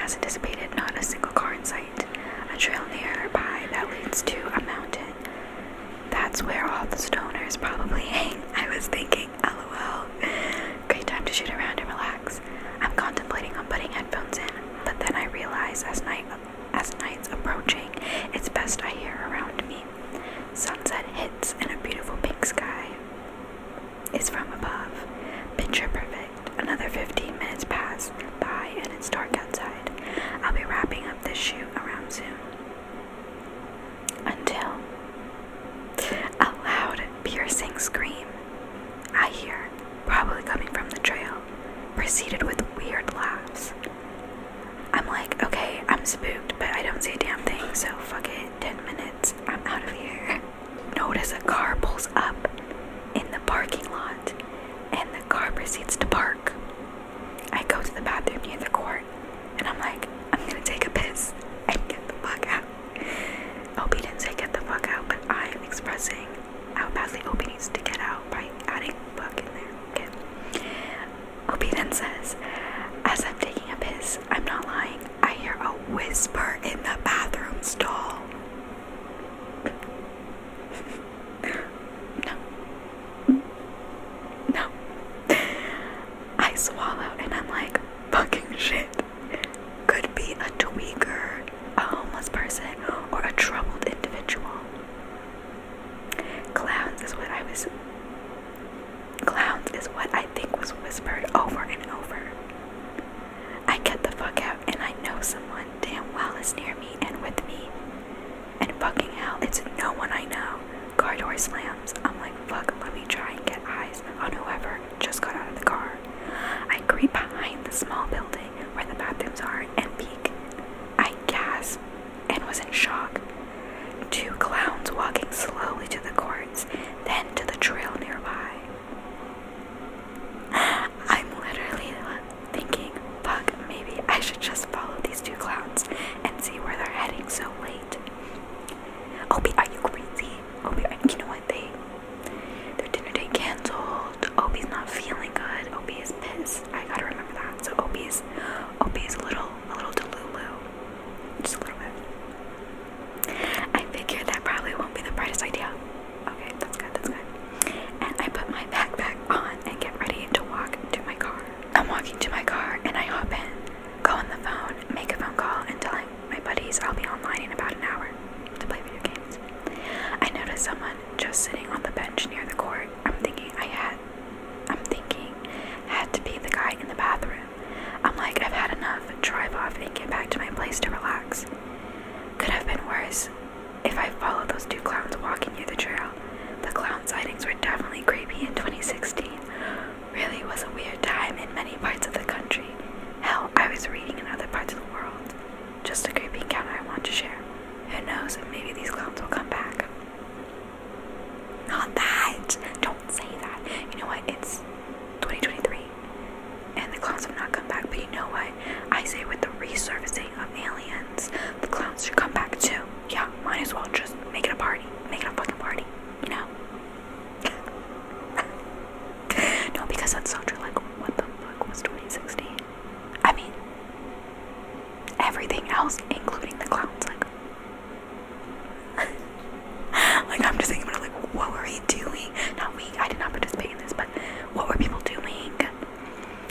hasn't dissipated, not a single car in sight. A trail nearby that leads to a mountain. That's where all the stoners probably hang. I was thinking, LOL. Great time to shoot around and relax. I'm contemplating on putting headphones in, but then I realize as night's approaching, it's best I hear around me. Sunset hits in a beautiful pink sky. It's from above. Picture perfect. Another 15 minutes pass by and it's dark outside. I'll be wrapping up this shoot around soon. Until a loud, piercing scream I hear, probably coming from the trail, preceded with weird laughs. I'm like, okay, I'm spooked, but I don't see a damn thing, so fuck it, 10 minutes, I'm out of here. Notice a car pulls up in the parking lot, and the car proceeds to park. I go to the bathroom near the court, and I'm like, I'm gonna take a piss and get the fuck out. Opie didn't say get the fuck out, but I am expressing how badly Opie needs to get out by adding fuck in there. Okay. Opie then says, as I'm taking a piss, I'm not lying, I hear a whisper in the bathroom stall. No. I swallow and I'm like, fucking shit. Could be a tweaker, a homeless person, or a troubled individual. Clowns is what I think was whispered over and over. I get the fuck out and I know someone damn well is near me and with me. And fucking hell, it's no one I know. Car door slams. I'm like, fuck, let me try and get eyes on whoever just got out of the car. I creep behind the small building where the bathrooms are and peek. I gasp and was in shock. 2 clowns walking slowly to the courts, then to the trail nearby. I'm literally thinking, fuck, maybe I should just follow these 2 clowns and see where they're heading so late. Opie, are you crazy? Opie, you know what? Their dinner date canceled. Opie's not feeling good. Opie is pissed. I gotta remember that. So Opie is a little delulu. Just a little bit. I figure that probably won't be the brightest idea. Okay, that's good. And I put my backpack on and get ready to walk to my car. I'm walking to my car and I hop in, go on the phone, make a phone call, and tell my buddies I'll be online in about an hour to play video games. I notice someone just sitting on the bench near the court. I'm thinking had to be the guy in the bathroom. I'm like, I've had enough. Drive off and get back to my place to relax. Could have been worse if I followed those 2 clowns walking near the trail. The clown sightings were definitely creepy in 2016. Really was a weird time in many parts of the country. Hell, I was reading in other parts of the world. Just a creepy encounter I want to share. Who knows, maybe these clowns will come back. Not that! Don't say that. You know what? It's 2023. And the clowns have not come back. But you know what? I say with the resurfacing of aliens, the clowns should come back too. Yeah, might as well just make it a party. Make it a fucking party. You know? No, because that's so true. Like, what the fuck was 2016? I mean, everything else, including the clowns, like I'm just thinking about it, like, what were we doing? Not we, I did not participate in this, but what were people doing?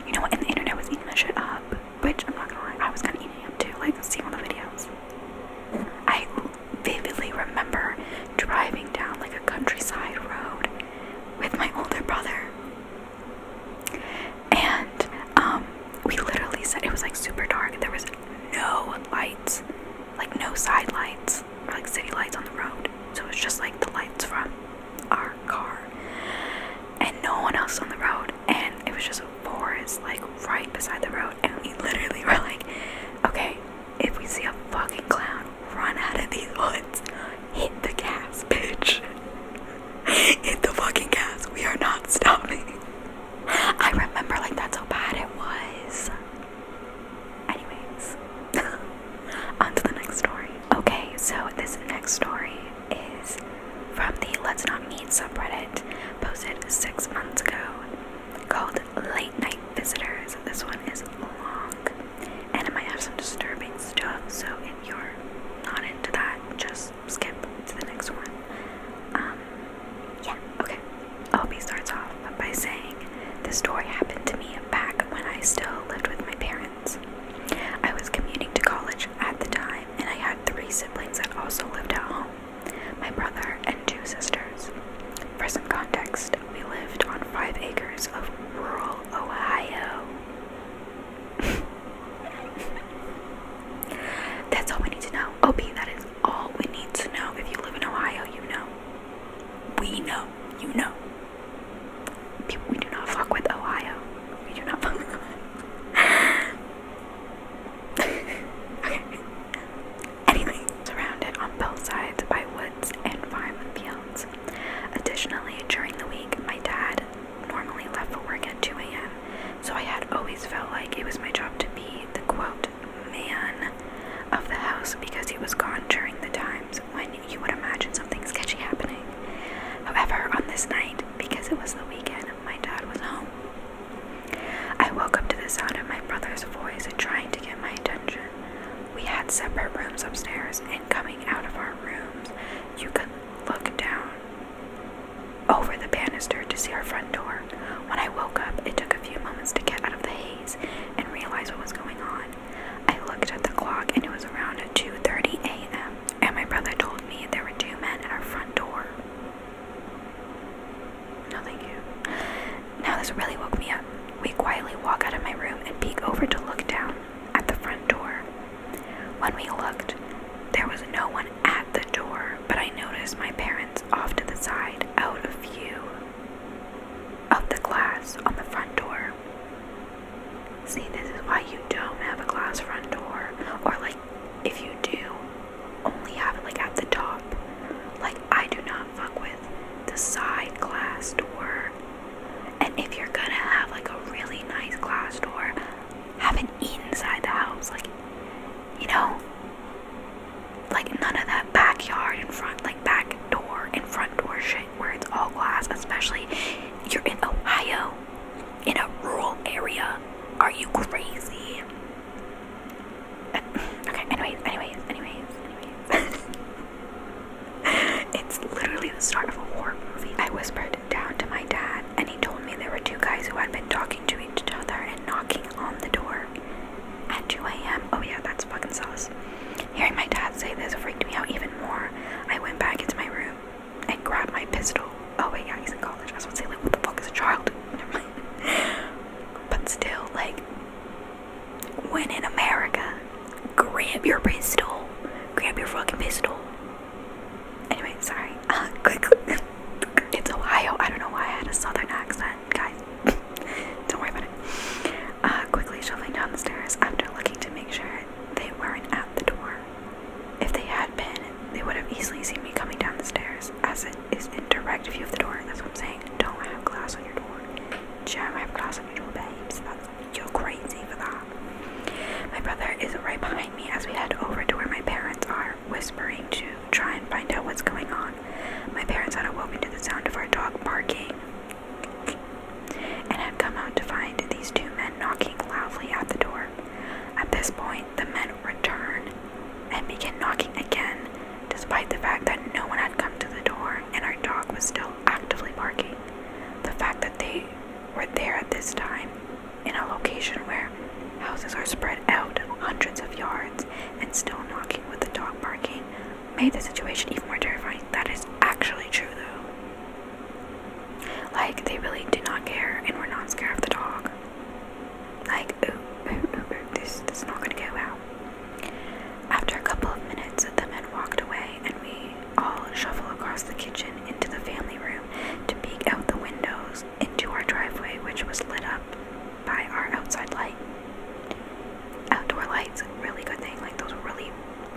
You know what, and the internet was eating that shit up, which, I'm not gonna lie, I was kind of eating it up too, like, seeing all the videos. I vividly remember driving down, like, a countryside road with my older brother, and, we literally said, it was, like, super dark, there was no lights, like, no side lights, or, like, city lights on the road. So it was just like the lights from our car and no one else on the road, and it was just a forest like right beside the road, and we literally were like, okay, if we see and it was around 2:30 a.m. and my brother told me there were two men at our front door. No thank you. Now this really woke me up. We quietly walk out of my room and peek over to look down at the front door. When we looked, there was no one at the door, but I noticed my parents off to the side, out of view of the glass on the front door. See, this is why you don't have a glass front door, or like, if you do, only have it like at the top. Like, I do not fuck with the side glass door. And if you're gonna have like a really nice glass door, have it inside the house, like, you know, like none of that backyard in front, like back door and front door shit where it's all glass, especially you're in Ohio, in a rural area. Are you crazy? Okay, anyways. It's literally the start of a horror movie. I whispered down to my dad, and he told me there were two guys who had been talking to each other and knocking on the door at 2 a.m. Oh yeah, that's fucking sus. Hearing my dad say this freaked me out even more. I went back into my room and grabbed my pistol. Oh wait, yeah, he's in college. I was about to say, like, what the fuck is a child? Never mind. But still, like, when in America, grab your pistol. Grab your fucking pistol. Anyway, sorry. Quickly. It's Ohio. I don't know why I had a southern accent, guys. Don't worry about it. Quickly shuffling down the stairs after looking to make sure they weren't at the door. If they had been, they would have easily seen me coming down the stairs, as it is in direct view of the door. That's what I'm saying. Don't have glass on your door. Don't have glass on your door, babes. You're crazy for that. My brother is right behind me as we head over to where my parents are, whispering to try and find out what's going on. My parents had awoken to the sound of our dog barking and had come out to find these two men knocking loudly at the door. At this point, the men return and begin knocking again, despite the fact that no one had come to the door and our dog was still actively barking. The fact that they were there at this time, in a location where houses are spread out hundreds of yards and still knocking with the dog barking, made the situation even more terrifying. That is actually true though. Like, they really did not care and were not scared of the dog. Like, this is not gonna go out. After a couple of minutes, the men walked away and we all shuffle across the kitchen into the family room to peek out the windows into our driveway, which was lit up by our outside light. Outdoor lights, really good thing, like those really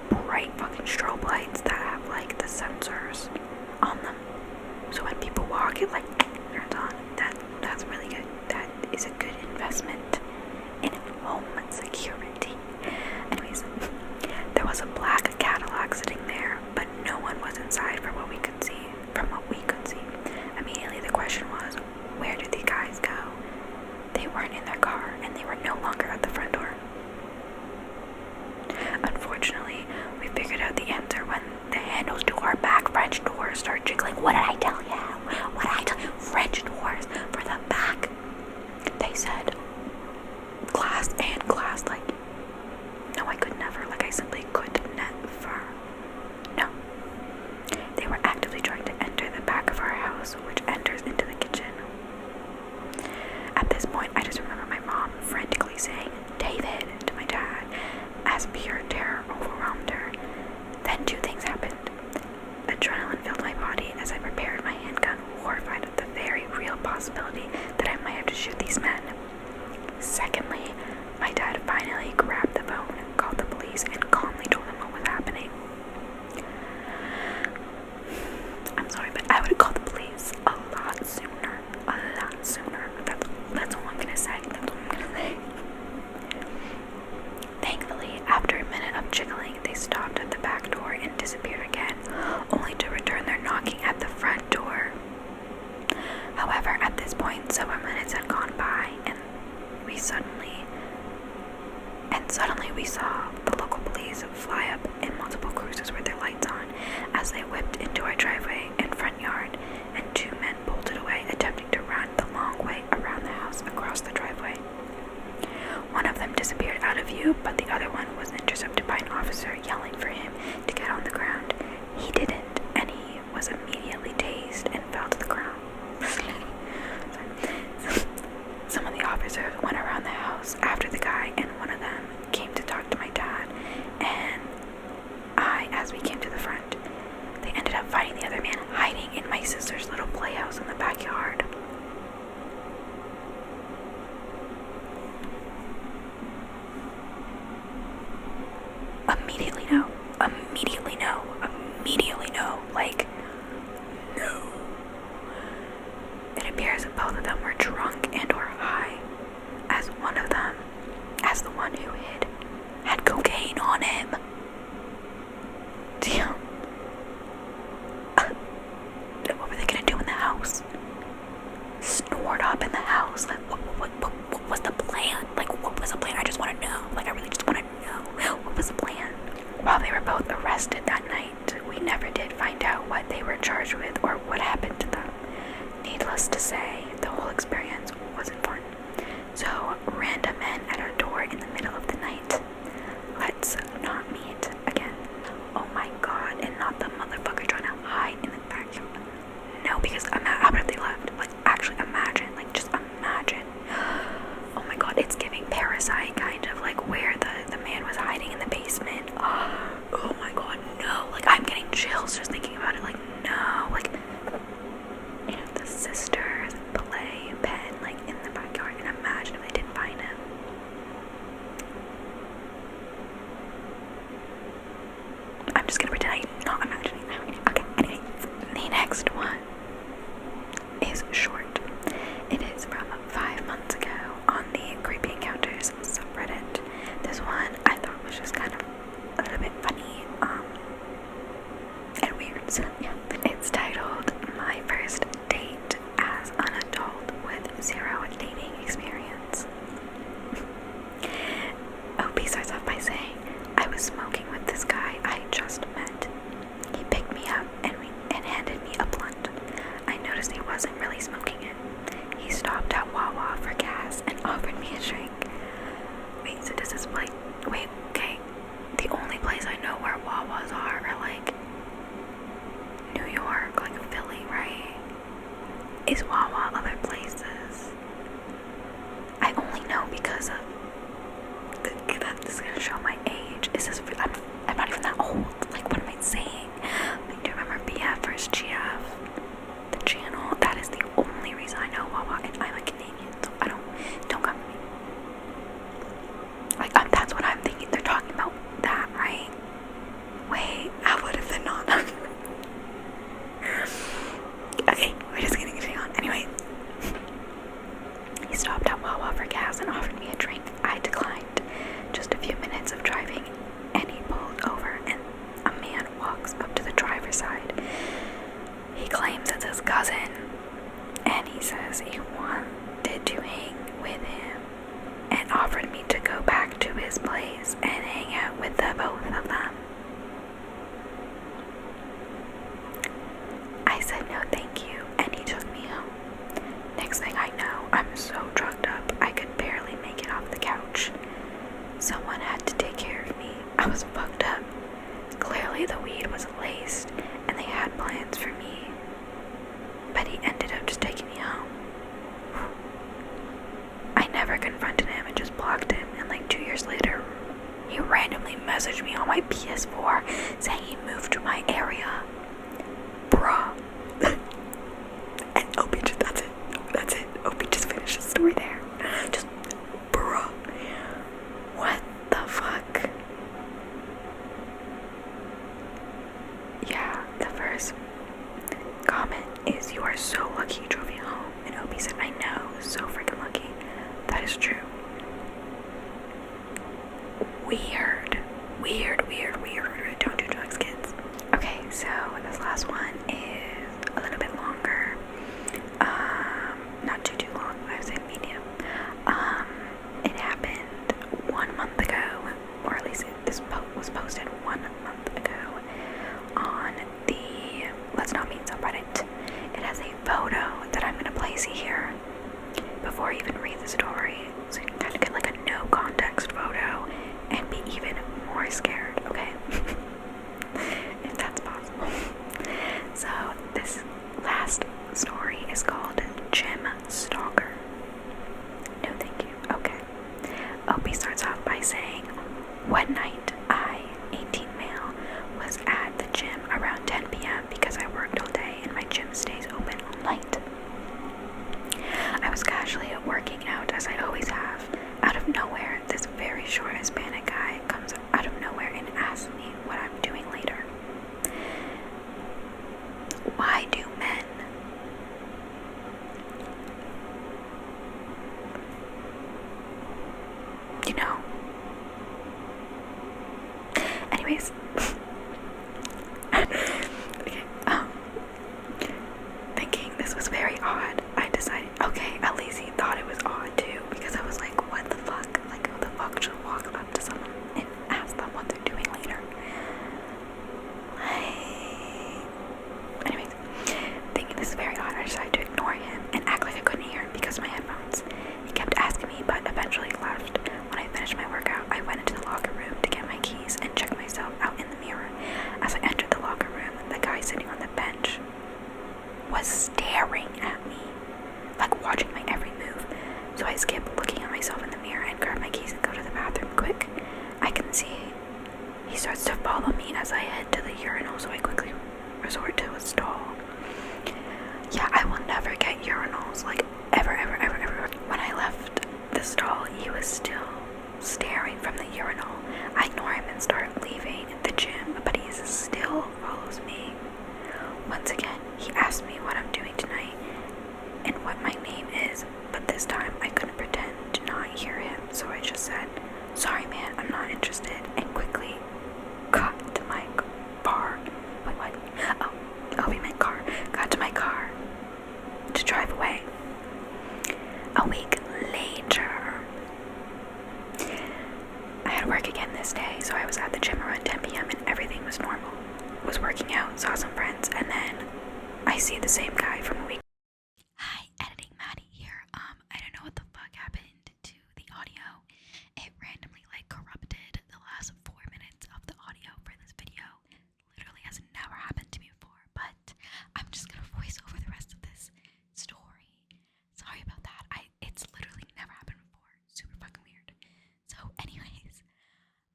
bright fucking strobe lights that have like the sensors on them. So when people walk, it like turns on. That's really good. That is a good investment in home security. Anyways, there was a black Cadillac sitting there, but no one was inside from what we could see. Immediately the question was, where did these guys go? They weren't in their car and they were no longer at the front door. Unfortunately, we figured out the answer when the handles to our back French doors started jiggling. What did I tell you? French doors for the back. They said glass and glass. Like, no, I could never. Like, I simply could never. No. They were actively trying to enter the back of our house, which enters into the kitchen. At this point, I just remember my mom frantically saying, "David," to my dad, as pure terror overwhelmed her. Then two things happened. Adrenaline filled my body as I prepared my handgun, horrified at the very real possibility that I might have to shoot these men. Secondly, my dad finally grabbed the phone, called the police, and calmly told them what was happening. I'm sorry, but I would have called the police a lot sooner. That's all I'm gonna say. Thankfully, after a minute of jiggling, they stopped at the back door and disappeared again, only to return their knocking at the front door. However, at this point, several minutes had gone by, and suddenly we saw the local police fly up in multiple cruisers with their lights on as they whipped into our driveway and front yard, and two men bolted away, attempting to run the long way around the house across the driveway. One of them disappeared out of view, but the other one was intercepted by an Immediately no. Immediately no. Immediately no. Like, no. It appears that both of them were drunk and or high, as one of them, as the one who hid, had cocaine on him. Damn. What were they gonna do in the house? Snort up in the house? Like, what was the plan? Like, what was the plan? I just want to know. Like, I really just want to know. What was the plan? While they were both arrested that night, we never did find out what they were charged with or what happened to them. Needless to say, the whole experience wasn't fun. So, random men at our door in the middle of the night. Let's not meet again. Oh my god, and not the motherfucker trying to hide in the backyard. No, because how about if they left? Like, actually imagine, like, just imagine. Oh my god, it's giving Parasite, kind of, like, where the man was hiding in the basement. Oh my god, no. Like, I'm getting chills just thinking about it. Like, no. Like, you know, the sisters play pen, like, in the backyard. And imagine if they didn't find him. I'm just gonna pretend I'm not imagining that. Okay, anyway. The next one is short. It is from 5 months ago on the Creepy Encounters subreddit. This one I thought was just kind of a little bit funny, and weird, so yeah. It's titled, My First Date as an Adult with Zero Dating Experience. OP starts off by saying, I was smoking with this guy I just met. He picked me up and handed me a blunt. I noticed he wasn't really smoking it. He stopped at Wawa for gas and offered me a drink. Wait, so does this like, wait, okay. The only place I know where Wawas are like New York, like Philly, right? Is Wawa other places? I only know because of, this is gonna show my age. Is this, I'm not even that old. Like, what am I saying? Like, do you remember BF vs. GF? The channel? That is the only reason I know Wawa, and I'm a Canadian, so don't come for me. Like, that's what I'm thinking. They're talking about that, right? Wait, what if they're not? Okay, we're just gonna continue on. Anyway, he stopped at Wawa for gas and offered me a drink. I declined. Just a few minutes of driving, and he pulled over, and a man walks up to the driver's side. He claims it's his cousin, and he says he wanted to hang with him and offered me to go back to his place and hang out with the both of them. I said no thank you, and he took me home. Next thing I know, I'm so drugged up I could barely make it off the couch. Someone had to take care of me. I was fucked up. Clearly the weed was laced, and they had plans for me. But he ended up just taking me home. I never confronted him and just blocked him, and like 2 years later, he randomly messaged me on my PS4 saying he moved to my area. Bruh. And OP just, that's it. OP just finished the story there. Just, bruh. What the fuck? Yeah, the first comment is, you are so lucky you drove me home. And OP said, I know, so freaking lucky. That is true. Weird. Don't do drugs, kids. Okay, so this last one is a little bit longer. Not too long. I would say medium. It happened 1 month ago, or at least this post was posted 1 month ago on the Let's Not Meet subreddit. It has a photo that I'm gonna place here before I even read the story, so you can kind of get like a no context photo and be even more scared, okay? If that's possible. So this last story is called Gym Stalker. No thank you. Okay. OP starts off by saying, one night I, 18 male, was at the gym around 10 p.m. because I worked all day and my gym stays open all night. I was casually working out as I always have. Out of nowhere, this very short Hispanic guy comes out of nowhere and asks Anyways. Okay, thinking this was very odd, I decided, okay, at least he thought it was odd too, because I was like, what the fuck? Like, who the fuck should walk up to someone and ask them what they're doing later? Like, anyways, thinking this is very odd, I decided to ignore him and act like I couldn't hear him because of my headphones. He kept asking me, but eventually left. When I finished my workout, I went into the locker room to get my keys and check myself out in the mirror. As I entered the locker room, the guy sitting on the bench was staring at me, like watching my every move. So I skipped looking at myself in the mirror and grabbed my keys and go to the bathroom quick. I can see he starts to follow me as I head to the urinal, so I quickly resort to a stall. Yeah, I will never get urinals, like ever. When I left the stall, he was still staring from the urinal. I ignore him and start leaving the gym, but he still follows me. Once again, he asked me what I'm doing tonight and what my name is, but this time I couldn't pretend to not hear him, so I just said, "Sorry man, I'm not interested," and quickly got to my car. Wait, what? Oh, we meant car. Got to my car to drive away. A week later, I had work again this day, so I was at the gym around 10 p.m. and everything was normal. Was working out, saw some friends, and then I see the same guy from a week. Hi, editing Maddie here. I don't know what the fuck happened to the audio. It randomly corrupted the last 4 minutes of the audio for this video. Literally has never happened to me before, but I'm just gonna voice over the rest of this story. Sorry about that. It's literally never happened before. Super fucking weird. So anyways,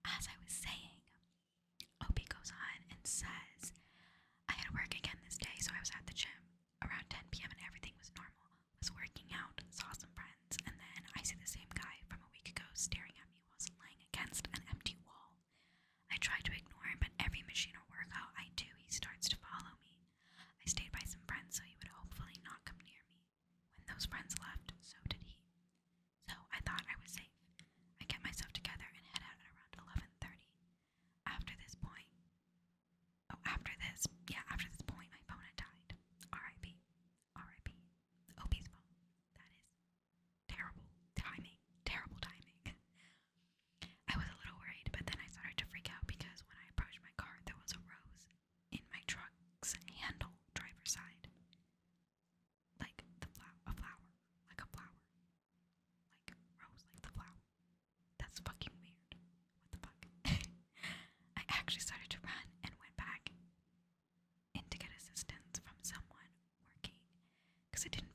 as I was saying, OP goes on and says, I had work again this day, so I was at the gym around 10 p.m. and everything was normal. Was working out, saw some friends, and then I see the same guy from a week ago staring at me while lying against an empty wall. I try to ignore him, but every machine or workout I do, he starts to follow me. I stayed by some friends so he would hopefully not come near me. When those friends left, so did he. So I thought I was safe. I get myself together and head out at around 11:30. After this point, my phone had died. R.I.P. R.I.P. OP's phone. That is terrible timing. Terrible timing. I was a little worried, but then I started to freak out because when I approached my car, there was a rose in my truck's handle, driver's side. Like a flower. Like a flower. Like rose, like the flower. That's fucking weird. What the fuck? I actually started to run and went back in to get assistance from someone working because it didn't